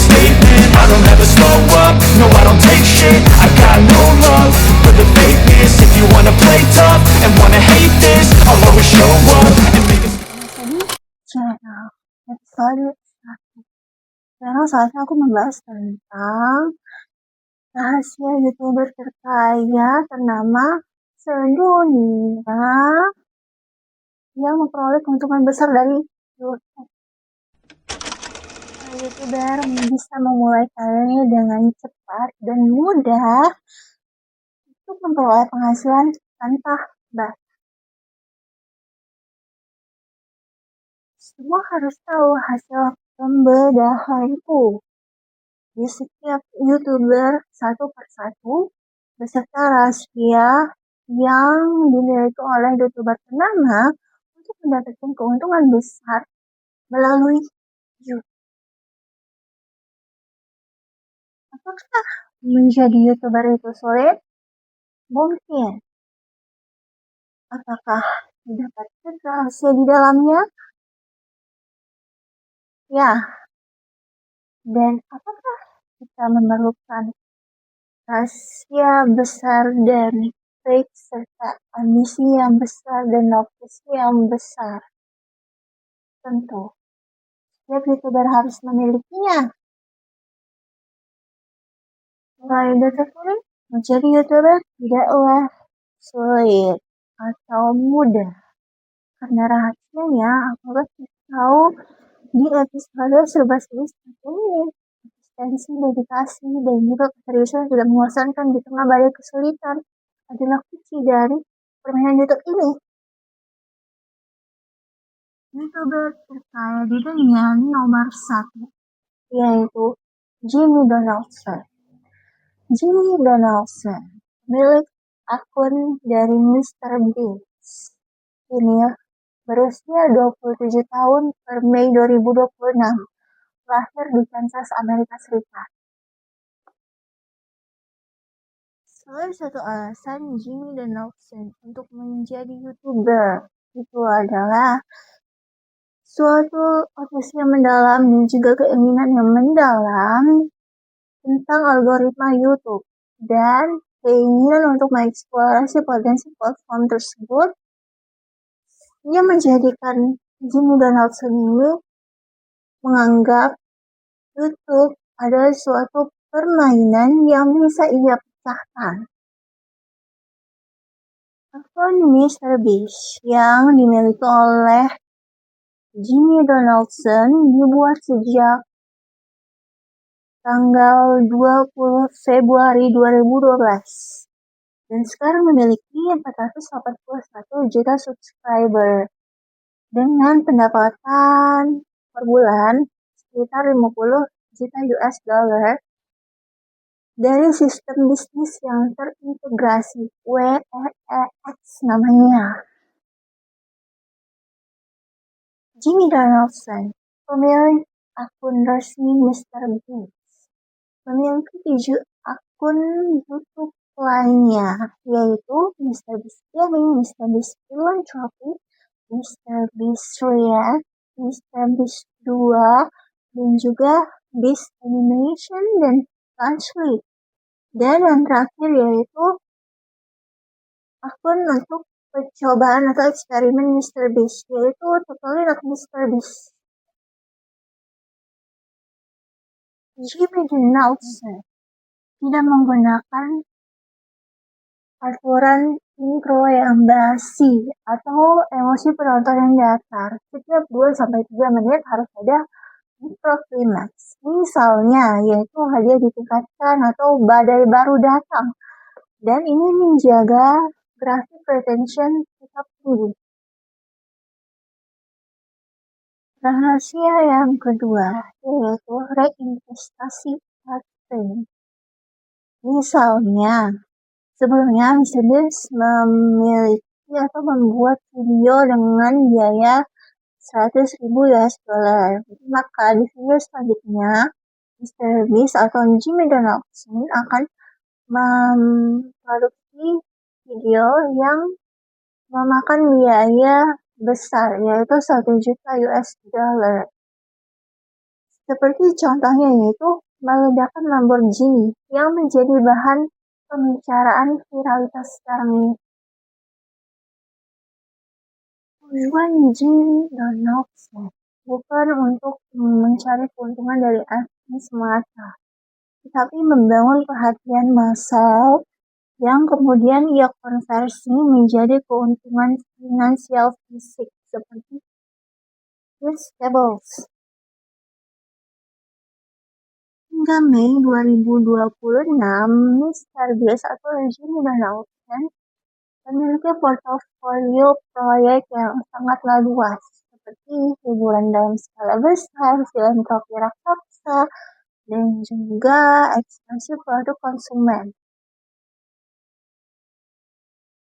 statement. I don't ever slow up, no I don't take shit. I got no love for the fakeness. If you wanna play tough and wanna hate this, I'll always show up and make a Channel episode 1. Sekarang saatnya aku membahas tentang rahasia YouTuber terkaya ternama sedunia yang memperoleh keuntungan besar dari YouTube. YouTuber bisa memulai karirnya dengan cepat dan mudah untuk memperoleh penghasilan tanpa batas. Semua harus tahu hasil pembedahanku. Di setiap YouTuber satu persatu beserta rahasia yang dimiliki oleh YouTuber ternama untuk mendapatkan keuntungan besar melalui YouTube. Apakah menjadi YouTuber itu sulit? Mungkin. Apakah mendapatkan rahasia di dalamnya? Ya. Dan apakah kita memerlukan rahasia besar dan trik serta ambisi yang besar dan novisi yang besar? Tentu, setiap YouTuber harus memilikinya. Mulai dari sulit, menjadi YouTuber tidaklah sulit atau mudah. Karena rahasianya aku kasih tahu di episode serba-serbi seperti ini. Eksistensi, dedikasi, dan juga keseriusan tidak mengosankan di tengah badai kesulitan adalah kunci dari permainan YouTube ini. YouTuber terkaya di dunia nomor 1 yaitu Jimmy Donaldson. Jimmy Donaldson, milik akun dari Mr. Beast. Ini berusia 27 tahun per Mei 2026. Lahir di Kansas, Amerika Serikat. Salah satu alasan Jimmy Donaldson untuk menjadi YouTuber itu adalah suatu obsesi yang mendalam dan juga keinginan yang mendalam tentang algoritma YouTube dan keinginan untuk mengeksplorasi potensi platform tersebut yang menjadikan Jimmy Donaldson ini menganggap YouTube adalah suatu permainan yang bisa ia pecahkan. Akun Mr. Beast yang dimiliki oleh Jimmy Donaldson dibuat sejak tanggal 20 Februari 2012 dan sekarang memiliki 481 juta subscriber dengan pendapatan per bulan sekitar 50 juta US dollar dari sistem bisnis yang terintegrasi WEEX namanya. Jimmy Donaldson, pemilik akun resmi Mr. Beast, memiliki 7 akun YouTube lainnya, yaitu Mr. Beast Gaming, Mr. Beast Philanthropy, Mr. Beast React, Mr. Beast 2, dan juga Beast Animation dan Launchly. Dan yang terakhir yaitu akun untuk percobaan atau eksperimen Mr. Beast, yaitu tutorial of Mr. Beast. Jimmy Donaldson tidak menggunakan aturan intro yang basi atau emosi penonton yang datar. Setiap 2-3 menit harus ada intro klimaks. Misalnya, yaitu hadiah ditingkatkan atau badai baru datang. Dan ini menjaga grafik retention tetap tinggi. Rahasia yang kedua yaitu reinvestasi marketing. Misalnya, sebelumnya Mr. Beast memiliki atau membuat video dengan biaya 100.000 US dollar. Maka di video selanjutnya, Mr. Beast atau Jimmy Donaldson akan memproduksi video yang memakan biaya besar, yaitu 1 juta US dollar. Seperti contohnya yaitu meledakan Lamborghini yang menjadi bahan pembicaraan viralitas sekarang ini. Tujuan Jimmy Donaldson bukan untuk mencari keuntungan dari aksi semata, tetapi membangun perhatian massal yang kemudian ia konversi menjadi keuntungan finansial fisik seperti Vegetables. Hingga Mei 2026, Mr. Beast atau Jimmy Donaldson memiliki portofolio proyek yang sangatlah luas, seperti hiburan dalam skala besar, filantropi raksasa, dan juga ekspansi produk konsumen.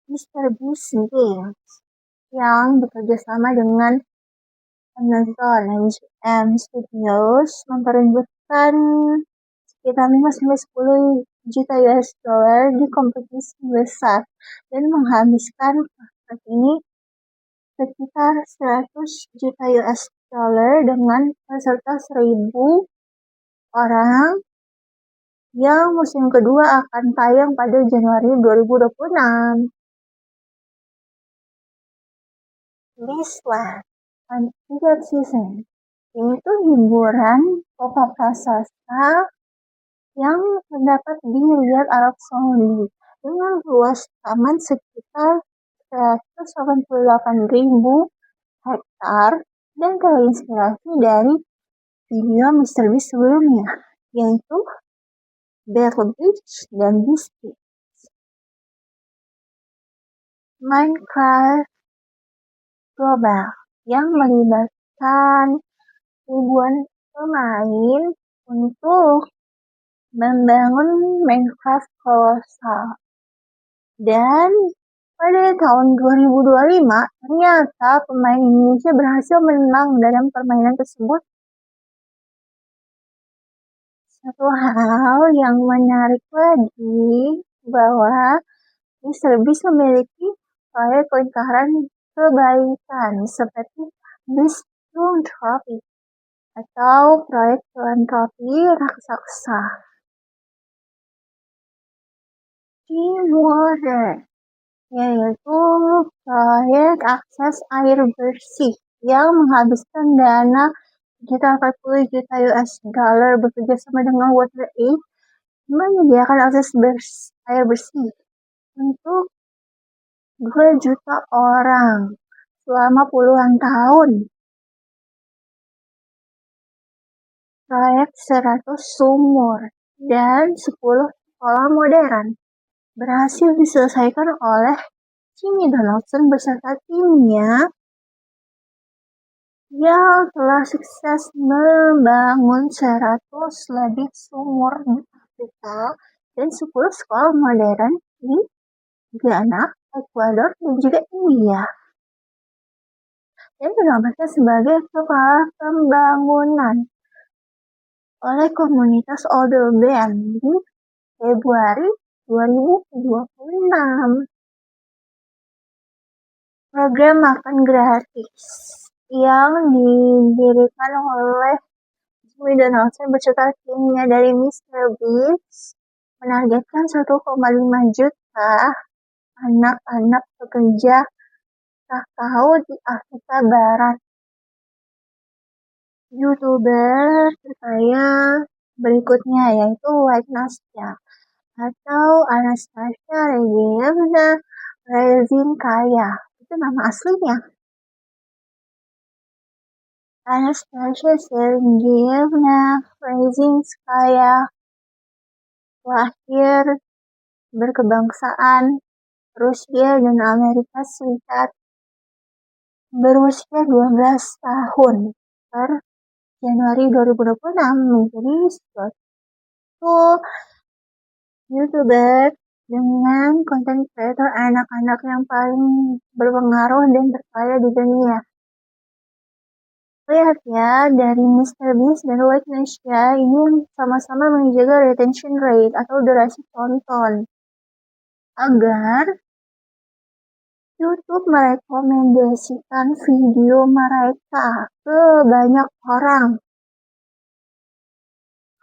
Mr. Beast Games yang bekerja sama dengan Amazon MGM Studios memperebutkan sekitar 5-10 juta US dollar di kompetisi besar dan menghabiskan prospek ini sekitar 100 juta US dollar dengan peserta 1.000 orang yang musim kedua akan tayang pada Januari 2026. Beastland Untitled Season yaitu hiburan pop-up raksasa yang terdapat di Riyadh, Arab Saudi dengan luas taman sekitar 188.000 hektar dan terinspirasi dari video Mr. Beast sebelumnya, yaitu Battle Beach dan Beast Beach. Minecraft Global yang melibatkan ribuan pemain untuk membangun Minecraft kolosal. Dan pada tahun 2025, ternyata pemain Indonesia berhasil menang dalam permainan tersebut. Satu hal yang menarik lagi bahwa Mr. Beast memiliki proyek lingkaran kebaikan seperti Beast Philanthropy atau proyek filantropi raksasa. Clean Water yaitu proyek akses air bersih yang menghabiskan dana sekitar 40 juta US dollar bekerja sama dengan WaterAid menyediakan akses air bersih untuk 2 juta orang selama puluhan tahun. Proyek 100 sumur dan 10 sekolah modern berhasil diselesaikan oleh Jimmy Donaldson beserta timnya yang telah sukses membangun 100 lebih sumur di Afrika dan 10 sekolah modern di Ghana, Ekuador, dan juga India. Dan dinobatkan sebagai kepala pembangunan oleh komunitas Older Band di Februari 2026. Program makan gratis yang didirikan oleh Jimmy Donaldson beserta timnya dari Mr. Beast menargetkan 1,5 juta anak-anak pekerja kakao di Afrika Barat. YouTuber terkaya berikutnya yaitu White Nastia atau Anastasia Regina Rezinkaya. Itu nama aslinya. Anastasia Sergeyevna Rezinskaya lahir berkebangsaan Rusia dan Amerika Serikat berusia 12 tahun per Januari 2026 menjadi suatu YouTuber dengan konten kreator anak-anak yang paling berpengaruh dan terkaya di dunia. Lihat ya, dari Mr. Beast dan White Nastia ini sama-sama menjaga retention rate atau durasi tonton agar YouTube merekomendasikan video mereka ke banyak orang.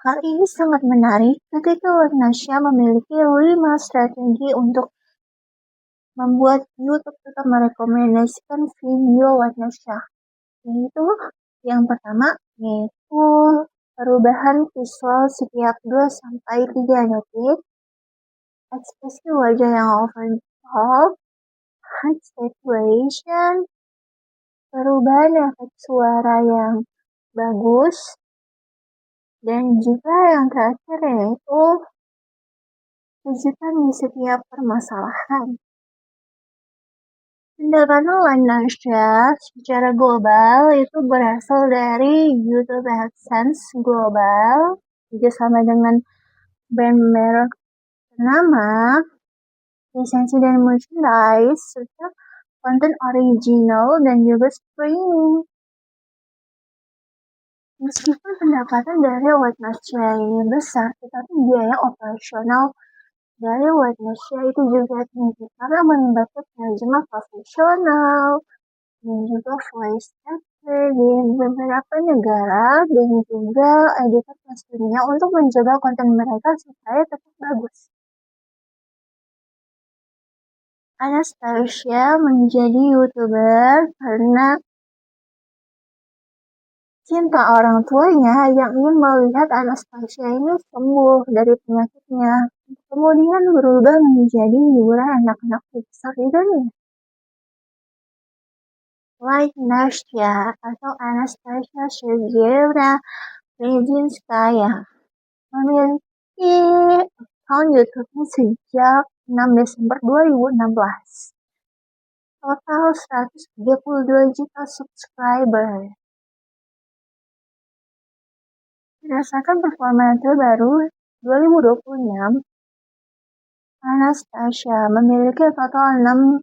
Hal ini sangat menarik ketika Watnasya memiliki 5 strategi untuk membuat YouTube tetap merekomendasikan video Watnasya. Yaitu yang pertama yaitu perubahan visual setiap 2-3 detik, ekspresi wajah yang overall, hand saturation, perubahan efek suara yang bagus, dan juga yang terakhir yaitu kejutan di setiap permasalahan. Pendapatan Watnasya secara global itu berasal dari YouTube AdSense global, bersama dengan brand merek ternama, lisensi dan merchandise, serta konten original dan juga streaming. Meskipun pendapatan dari Watnasya ini besar, tetapi biaya operasional dari Watnasya itu juga tinggi karena melibatkan penerjemah profesional dan juga voice actor di beberapa negara dan juga editor pastinya untuk menjaga konten mereka supaya tetap bagus. Anastasia menjadi YouTuber karena cinta orang tuanya yang ingin melihat Anastasia ini sembuh dari penyakitnya, kemudian berubah menjadi hiburan anak-anak besar di dunia. Watnasya atau Anastasia Sergeyevna Lezinskaya memiliki akun YouTube-nya sejak 6 Desember 2016. Total 132 juta subscriber. Berdasarkan performa terbaru 2026, Anastasia memiliki total 6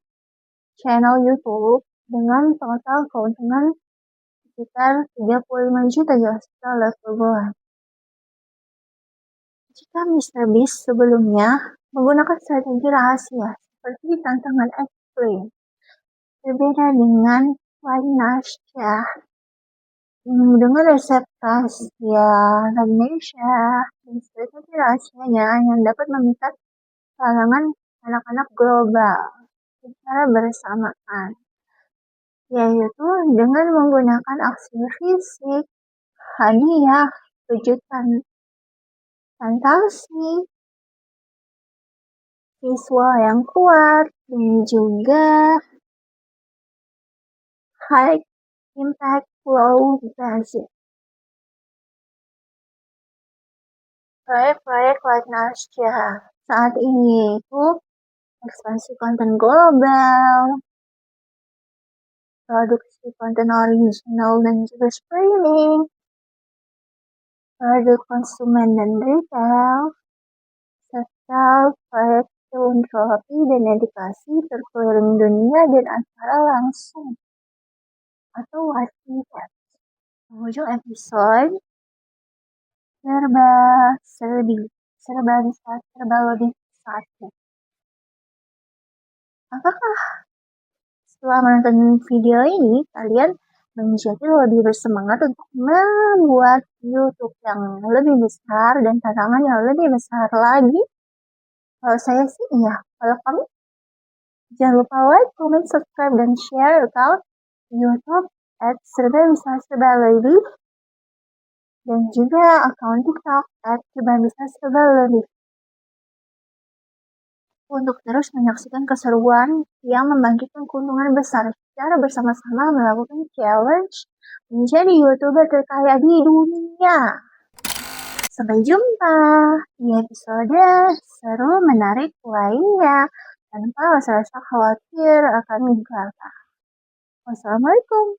channel YouTube dengan total keuntungan sekitar 35 juta US dollar per bulan. Jika MrBeast sebelumnya menggunakan strategi rahasia seperti tantangan ekstrim, berbeda dengan Watnasya dengan resep rahasia Watnasya dan strategi rahasianya yang dapat memikat kalangan anak-anak global secara bersamaan, yaitu dengan menggunakan aksi fisik, hadiah, kejutan fantasi, visual yang kuat, dan juga high impact low budget. Proyek-proyek Watnasya saat ini itu ekspansi konten global, produksi konten original dan juga streaming, produk konsumen dan retail, serta proyek filantropi dan edukasi terkeliling dunia dan acara langsung atau live event. Penghujung episode serba bisa serba lebih satu. Apakah setelah menonton video ini kalian menjadi lebih bersemangat untuk membuat YouTube yang lebih besar dan tantangan yang lebih besar lagi? Kalau saya sih iya. Kalau kamu, jangan lupa like, comment, subscribe, dan share account YouTube @serba-bisa-serba-lebih dan juga akun TikTok @serba-bisa-serba-lebih untuk terus menyaksikan keseruan yang membangkitkan keuntungan besar secara bersama-sama melakukan challenge menjadi YouTuber terkaya di dunia. Sampai jumpa di episode seru menarik lainnya tanpa rasa khawatir akan gagal. Wassalamualaikum.